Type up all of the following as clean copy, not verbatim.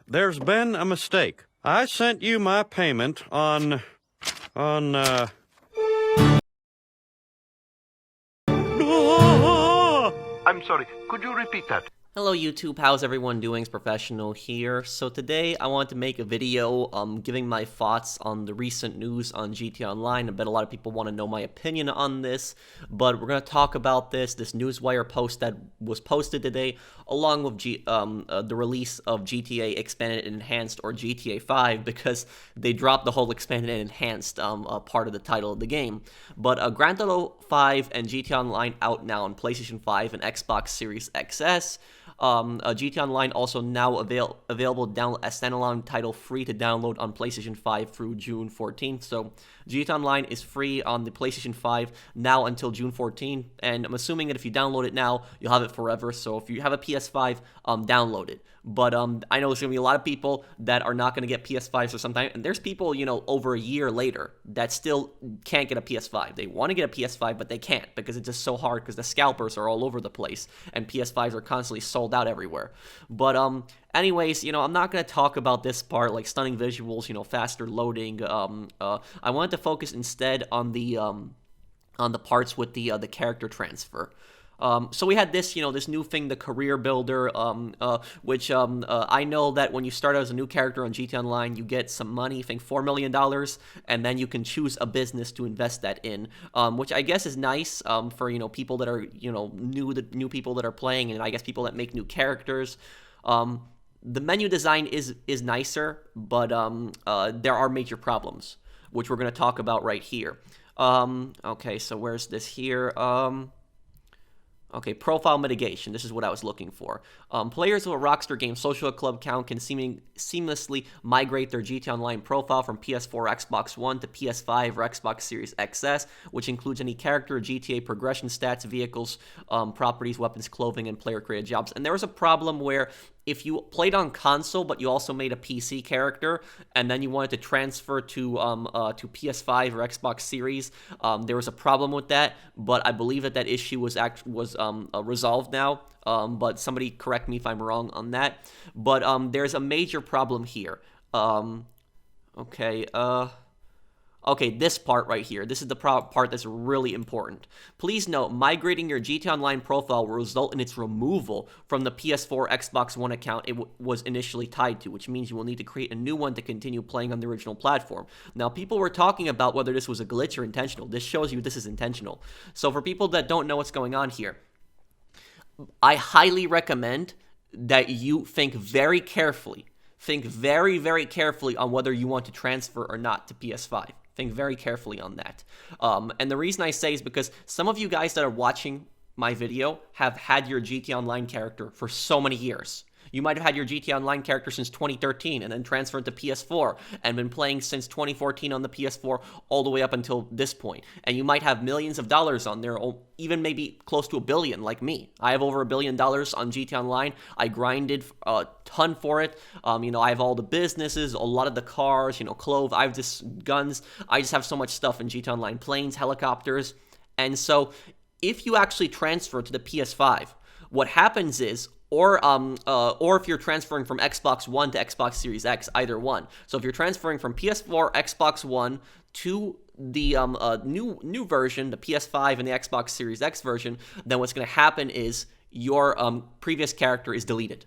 There's been a mistake. I sent you my payment on, I'm sorry, could you repeat that? Hello YouTube, how's everyone doing? It's Professional here. So today I wanted to make a video giving my thoughts on the recent news on GTA Online. I bet a lot of people want to know my opinion on this, but we're going to talk about this Newswire post that was posted today, along with the release of GTA Expanded and Enhanced, or GTA 5, because they dropped the whole Expanded and Enhanced part of the title of the game. But Grand Theft Auto 5 and GTA Online out now on PlayStation 5 and Xbox Series XS. GTA Online also now available as standalone title, free to download on PlayStation 5 through June 14th. So GTA Online is free on the PlayStation 5 now until June 14th, and I'm assuming that if you download it now, you'll have it forever. So if you have a PS5, download it. But I know there's going to be a lot of people that are not going to get PS5s for some time, and there's people, over a year later that still can't get a PS5. They want to get a PS5, but they can't because it's just so hard because the scalpers are all over the place, and PS5s are constantly sold out everywhere. But anyways, I'm not going to talk about this part, like stunning visuals, faster loading. I wanted to focus instead on the parts with the character transfer. So we had this, this new thing, the career builder, which I know that when you start out as a new character on GTA Online, you get some money, I think $4 million, and then you can choose a business to invest that in, which I guess is nice for, people that are, new people that are playing, and I guess people that make new characters. The menu design is nicer, but there are major problems, which we're going to talk about right here. Okay, so where's this here? Okay, profile mitigation. This is what I was looking for. Players of a Rockstar game social club account can seamlessly migrate their GTA Online profile from PS4 or Xbox One to PS5 or Xbox Series XS, which includes any character, GTA progression stats, vehicles, properties, weapons, clothing, and player-created jobs. And there was a problem where if you played on console, but you also made a PC character, and then you wanted to transfer to PS5 or Xbox Series, there was a problem with that. But I believe that issue was resolved now. But somebody correct me if I'm wrong on that. But there's a major problem here. Okay, this part right here. This is the part that's really important. Please note, migrating your GTA Online profile will result in its removal from the PS4 Xbox One account it was initially tied to, which means you will need to create a new one to continue playing on the original platform. Now, people were talking about whether this was a glitch or intentional. This shows you this is intentional. So for people that don't know what's going on here, I highly recommend that you think very carefully. Think very, very carefully on whether you want to transfer or not to PS5. Think very carefully on that. And the reason I say is because some of you guys that are watching my video have had your GTA Online character for so many years. You might have had your GTA Online character since 2013 and then transferred to PS4 and been playing since 2014 on the PS4 all the way up until this point. And you might have millions of dollars on there, or even maybe close to $1 billion like me. I have over $1 billion on GTA Online. I grinded a ton for it. I have all the businesses, a lot of the cars, clothes. I have just guns. I just have so much stuff in GTA Online, planes, helicopters. And so if you actually transfer to the PS5, what happens is, or if you're transferring from Xbox One to Xbox Series X, either one. So if you're transferring from PS4, Xbox One to the new version, the PS5 and the Xbox Series X version, then what's going to happen is your previous character is deleted.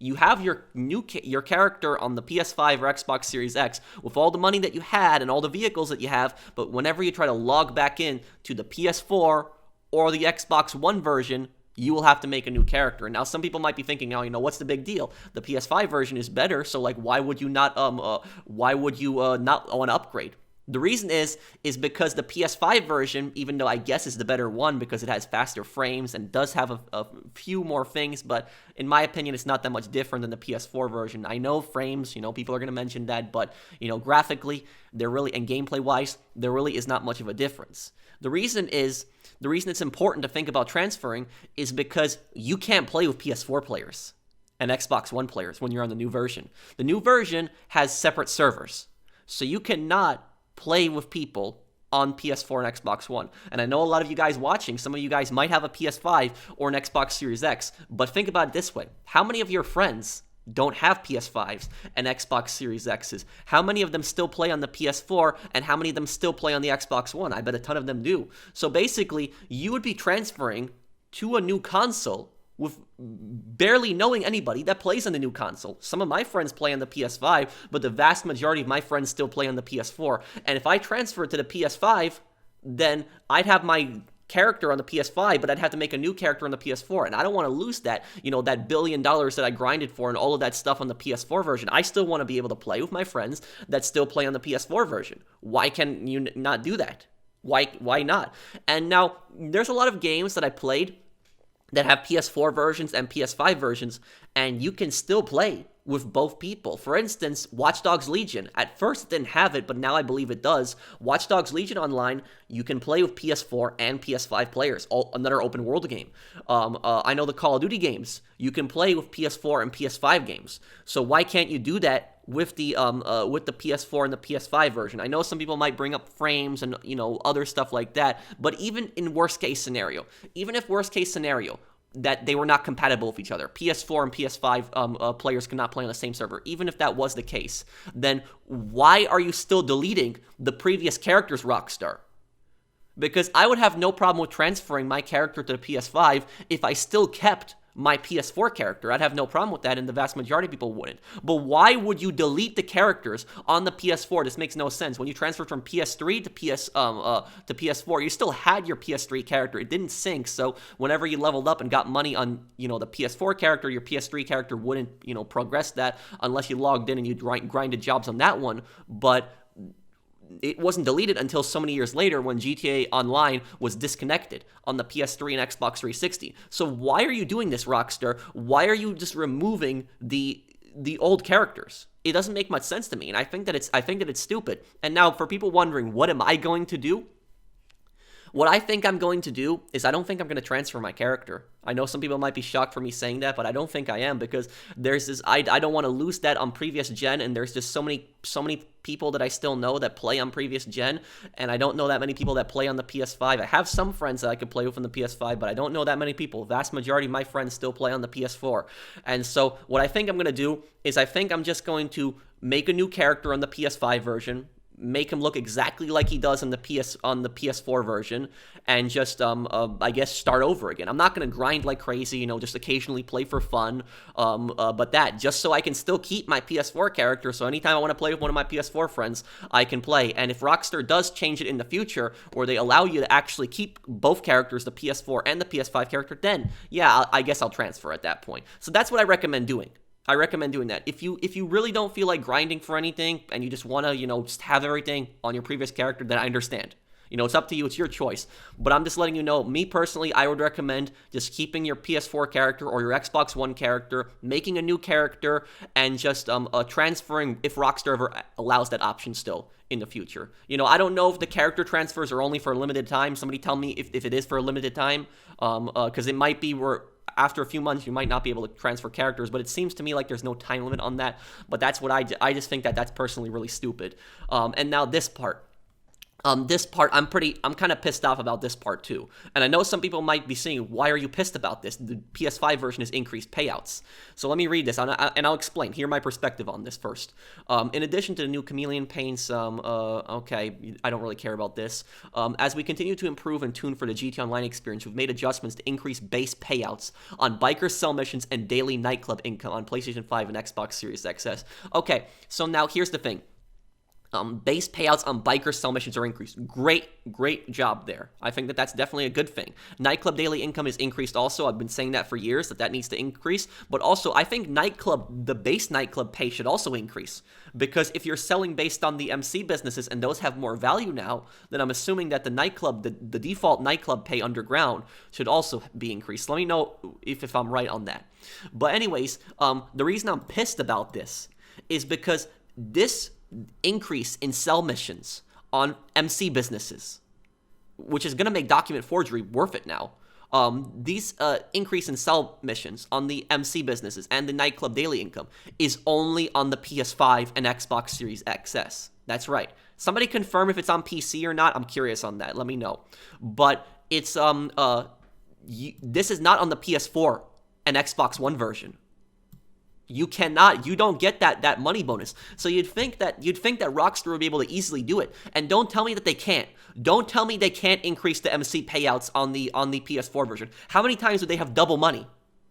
You have your character on the PS5 or Xbox Series X with all the money that you had and all the vehicles that you have, but whenever you try to log back in to the PS4 or the Xbox One version, you will have to make a new character. Now, some people might be thinking, what's the big deal? The PS5 version is better, so why would you not want to upgrade? The reason is because the PS5 version, even though I guess is the better one because it has faster frames and does have a few more things, but in my opinion, it's not that much different than the PS4 version. I know frames, people are going to mention that, but, graphically, and gameplay-wise, there really is not much of a difference. The reason it's important to think about transferring is because you can't play with PS4 players and Xbox One players when you're on the new version. The new version has separate servers, so you cannot play with people on PS4 and Xbox One. And I know a lot of you guys watching, some of you guys might have a PS5 or an Xbox Series X, but think about it this way. How many of your friends don't have PS5s and Xbox Series X's? How many of them still play on the PS4, and how many of them still play on the Xbox One? I bet a ton of them do. So basically, you would be transferring to a new console with barely knowing anybody that plays on the new console. Some of my friends play on the PS5, but the vast majority of my friends still play on the PS4. And if I transfer to the PS5, then I'd have my character on the PS5, but I'd have to make a new character on the PS4, and I don't want to lose that, that $1 billion that I grinded for and all of that stuff on the PS4 version. I still want to be able to play with my friends that still play on the PS4 version. Why can you not do that? Why not? And now, there's a lot of games that I played that have PS4 versions and PS5 versions, and you can still play with both people. For instance, Watch Dogs Legion. At first it didn't have it, but now I believe it does. Watch Dogs Legion Online, you can play with PS4 and PS5 players. Another open world game. I know the Call of Duty games, you can play with PS4 and PS5 games. So why can't you do that with the PS4 and the PS5 version? I know some people might bring up frames and other stuff like that, but even in worst case scenario, that they were not compatible with each other, PS4 and PS5 players could not play on the same server, even if that was the case, then why are you still deleting the previous characters, Rockstar? Because I would have no problem with transferring my character to the PS5 if I still kept my PS4 character. I'd have no problem with that, and the vast majority of people wouldn't. But why would you delete the characters on the PS4? This makes no sense. When you transferred from PS3 to PS4, you still had your PS3 character. It didn't sync, so whenever you leveled up and got money on, the PS4 character, your PS3 character wouldn't, progress that unless you logged in and you grinded jobs on that one. But it wasn't deleted until so many years later when GTA Online was disconnected on the PS3 and Xbox 360. So why are you doing this, Rockstar? Why are you just removing the old characters? It doesn't make much sense to me, and I think that it's stupid. And now, for people wondering, what am I going to do? What I think I'm going to do is I don't think I'm going to transfer my character. I know some people might be shocked for me saying that, but I don't think I am, because there's this, I don't want to lose that on previous gen, and there's just so many people that I still know that play on previous gen, and I don't know that many people that play on the PS5. I have some friends that I could play with on the PS5, but I don't know that many people. Vast majority of my friends still play on the PS4. And so what I think I'm going to do is I think I'm just going to make a new character on the PS5 version, make him look exactly like he does on the PS4 version, and just I guess start over again. I'm not gonna grind like crazy, just occasionally play for fun, but that just so I can still keep my PS4 character. So anytime I want to play with one of my PS4 friends, I can play. And if Rockstar does change it in the future, or they allow you to actually keep both characters, the PS4 and the PS5 character, then yeah, I guess I'll transfer at that point. So that's what I recommend doing. I recommend doing that. If you really don't feel like grinding for anything and you just want to, just have everything on your previous character, then I understand. It's up to you. It's your choice. But I'm just letting you know, me personally, I would recommend just keeping your PS4 character or your Xbox One character, making a new character, and just transferring if Rockstar ever allows that option still in the future. I don't know if the character transfers are only for a limited time. Somebody tell me if it is for a limited time, because it might be where after a few months you might not be able to transfer characters, but it seems to me like there's no time limit on that. But that's what I just think that's personally really stupid. And now this part. I'm kind of pissed off about this part too. And I know some people might be saying, why are you pissed about this? The PS5 version has increased payouts. So let me read this, and I'll explain. Hear my perspective on this first. In addition to the new chameleon paints, okay, I don't really care about this. As we continue to improve and tune for the GT Online experience, we've made adjustments to increase base payouts on biker cell missions and daily nightclub income on PlayStation 5 and Xbox Series XS. Okay, so now here's the thing. Base payouts on biker cell missions are increased. Great job there. I think that's definitely a good thing. Nightclub daily income is increased also. I've been saying that for years, that needs to increase. But also, I think the base nightclub pay should also increase. Because if you're selling based on the MC businesses and those have more value now, then I'm assuming that the default nightclub pay underground should also be increased. Let me know if I'm right on that. But anyways, the reason I'm pissed about this is because this increase in cell missions on MC businesses, which is going to make document forgery worth it now. These increase in cell missions on the MC businesses and the nightclub daily income is only on the PS5 and Xbox Series XS. That's right. Somebody confirm if it's on PC or not. I'm curious on that. Let me know. But it's this is not on the PS4 and Xbox One version. You cannot. You don't get that money bonus. So you'd think that Rockstar would be able to easily do it. And don't tell me that they can't. Don't tell me they can't increase the MC payouts on the PS4 version. How many times would they have double money?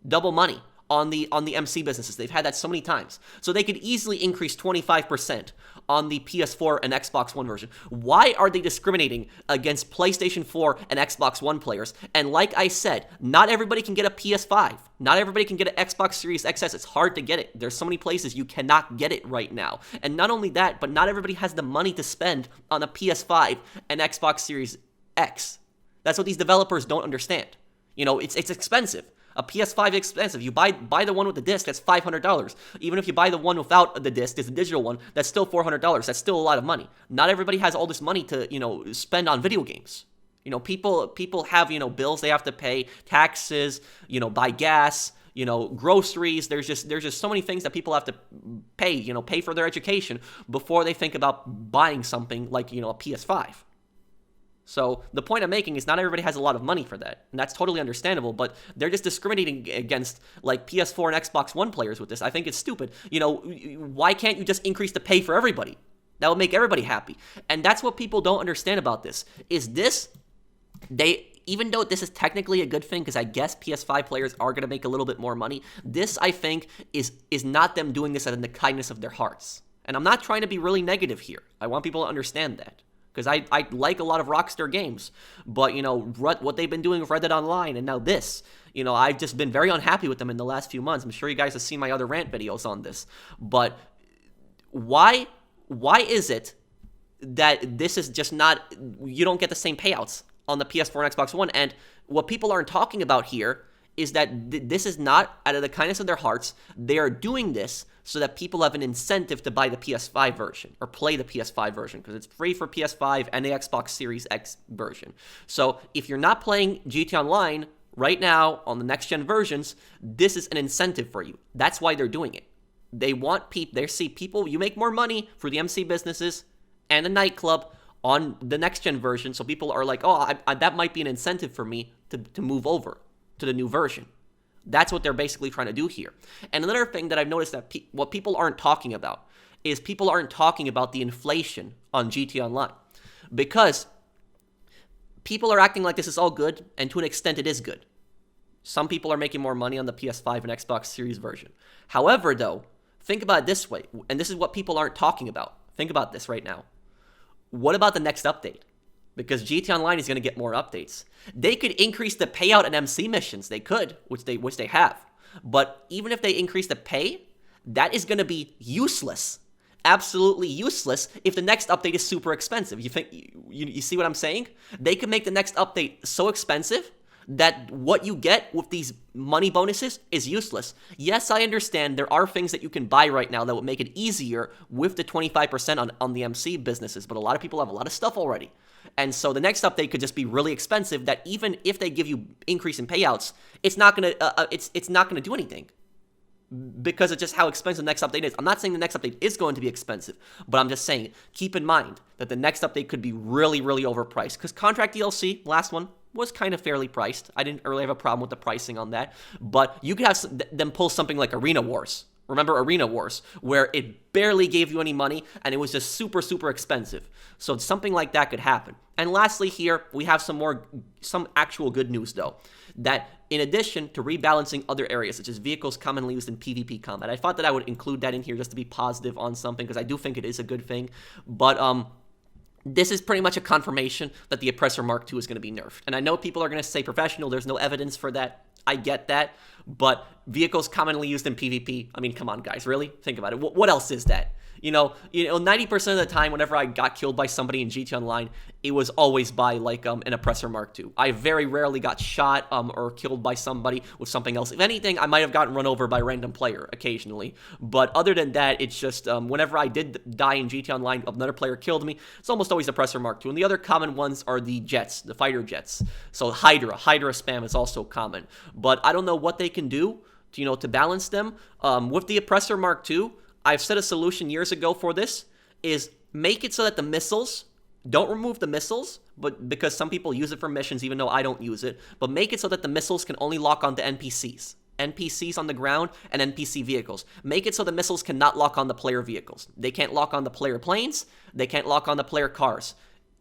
Double money on the MC businesses. They've had that so many times. So they could easily increase 25% on the PS4 and Xbox One version. Why are they discriminating against PlayStation 4 and Xbox One players? And like I said, not everybody can get a PS5. Not everybody can get an Xbox Series XS. It's hard to get it. There's so many places you cannot get it right now. And not only that, but not everybody has the money to spend on a PS5 and Xbox Series X. That's what these developers don't understand. You know, it's expensive. A PS5 is expensive. You buy the one with the disc, that's $500. Even if you buy the one without the disc, there's a digital one, that's still $400. That's still a lot of money. Not everybody has all this money to, you know, spend on video games. You know, people have, you know, bills they have to pay, taxes, you know, buy gas, you know, groceries. There's just so many things that people have to pay, you know, pay for their education before they think about buying something like, you know, a PS5. So the point I'm making is not everybody has a lot of money for that, and that's totally understandable, but they're just discriminating against, like, PS4 and Xbox One players with this. I think it's stupid. You know, why can't you just increase the pay for everybody? That would make everybody happy. And that's what people don't understand about this, is this, even though this is technically a good thing, because I guess PS5 players are going to make a little bit more money, this, I think, is not them doing this out of the kindness of their hearts. And I'm not trying to be really negative here. I want people to understand that. Because I like a lot of Rockstar games, but, you know, what they've been doing with Red Dead Online, and now this, you know, I've just been very unhappy with them in the last few months. I'm sure you guys have seen my other rant videos on this, but why is it that this is just not, you don't get the same payouts on the PS4 and Xbox One? And what people aren't talking about here is that this is not out of the kindness of their hearts. They are doing this so that people have an incentive to buy the PS5 version or play the PS5 version, because it's free for PS5 and the Xbox Series X version. So if you're not playing GTA Online right now on the next-gen versions, this is an incentive for you. That's why they're doing it. They want people, they see people, you make more money for the MC businesses and the nightclub on the next-gen version, so people are like, oh, that might be an incentive for me to move over to the new version. That's what they're basically trying to do here. And another thing that I've noticed that what people aren't talking about is people aren't talking about the inflation on GTA Online, because people are acting like this is all good, and to an extent it is good. Some people are making more money on the PS5 and Xbox Series version. However, though, think about it this way, and this is what people aren't talking about. Think about this right now. What about the next update? Because GTA Online is going to get more updates. They could increase the payout in MC missions. They could, which they have. But even if they increase the pay, that is going to be useless. Absolutely useless if the next update is super expensive. You see what I'm saying? They could make the next update so expensive that what you get with these money bonuses is useless. Yes, I understand there are things that you can buy right now that would make it easier with the 25% on the MC businesses, but a lot of people have a lot of stuff already. And so the next update could just be really expensive, that even if they give you increase in payouts, it's not gonna do anything, because it's just how expensive the next update is. I'm not saying the next update is going to be expensive, but I'm just saying, keep in mind that the next update could be really, really overpriced, because Contract DLC, last one, was kind of fairly priced. I didn't really have a problem with the pricing on that, but you could have them pull something like Arena Wars. Remember Arena Wars, where it barely gave you any money and it was just super, super expensive. So something like that could happen. And lastly here, we have some actual good news though, that in addition to rebalancing other areas, such as vehicles commonly used in PvP combat, I thought that I would include that in here just to be positive on something, because I do think it is a good thing. But this is pretty much a confirmation that the Oppressor Mark II is going to be nerfed. And I know people are going to say professional, there's no evidence for that. I get that. But vehicles commonly used in PvP, I mean, come on, guys, really? Think about it. What else is that? You know, 90% of the time, whenever I got killed by somebody in GTA Online, it was always by, like, an Oppressor Mark II. I very rarely got shot or killed by somebody with something else. If anything, I might have gotten run over by a random player occasionally. But other than that, it's just, whenever I did die in GTA Online, another player killed me, it's almost always Oppressor Mark II. And the other common ones are the jets, the fighter jets. So Hydra spam is also common. But I don't know what they can do to balance them. With the Oppressor Mark II, I've said a solution years ago for this is make it so that the missiles, don't remove the missiles, but because some people use it for missions even though I don't use it, but make it so that the missiles can only lock onto NPCs. NPCs on the ground and NPC vehicles. Make it so the missiles cannot lock on the player vehicles. They can't lock on the player planes. They can't lock on the player cars.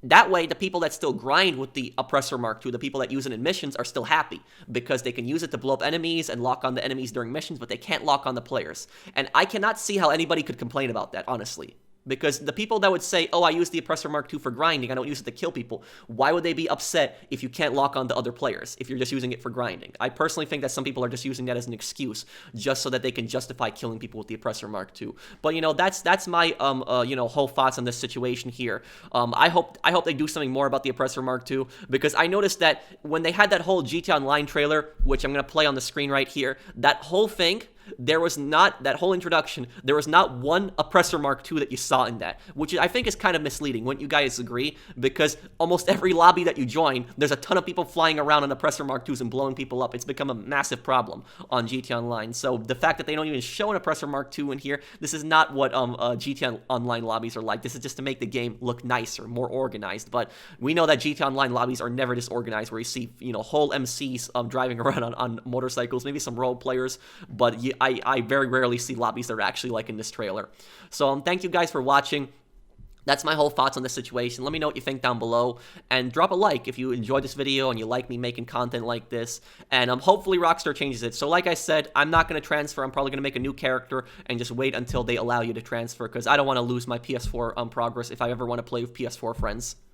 That way, the people that still grind with the Oppressor Mark II, the people that use it in missions, are still happy because they can use it to blow up enemies and lock on the enemies during missions, but they can't lock on the players. And I cannot see how anybody could complain about that, honestly. Because the people that would say, oh, I use the Oppressor Mark II for grinding, I don't use it to kill people, why would they be upset if you can't lock on to other players, if you're just using it for grinding? I personally think that some people are just using that as an excuse, just so that they can justify killing people with the Oppressor Mark II. But, you know, that's my, whole thoughts on this situation here. I hope they do something more about the Oppressor Mark II, because I noticed that when they had that whole GTA Online trailer, which I'm going to play on the screen right here, that whole thing, there was not, that whole introduction, there was not one Oppressor Mark II that you saw in that, which I think is kind of misleading. Wouldn't you guys agree? Because almost every lobby that you join, there's a ton of people flying around on Oppressor Mark IIs and blowing people up. It's become a massive problem on GTA Online. So the fact that they don't even show an Oppressor Mark II in here, this is not what GTA Online lobbies are like. This is just to make the game look nicer, more organized. But we know that GTA Online lobbies are never disorganized, where you see, you know, whole MCs driving around on motorcycles, maybe some role players, but I very rarely see lobbies that are actually like in this trailer. So thank you guys for watching. That's my whole thoughts on this situation. Let me know what you think down below, and drop a like if you enjoyed this video and you like me making content like this. And hopefully Rockstar changes it. So like I said, I'm not going to transfer. I'm probably going to make a new character and just wait until they allow you to transfer, because I don't want to lose my PS4 progress if I ever want to play with PS4 friends.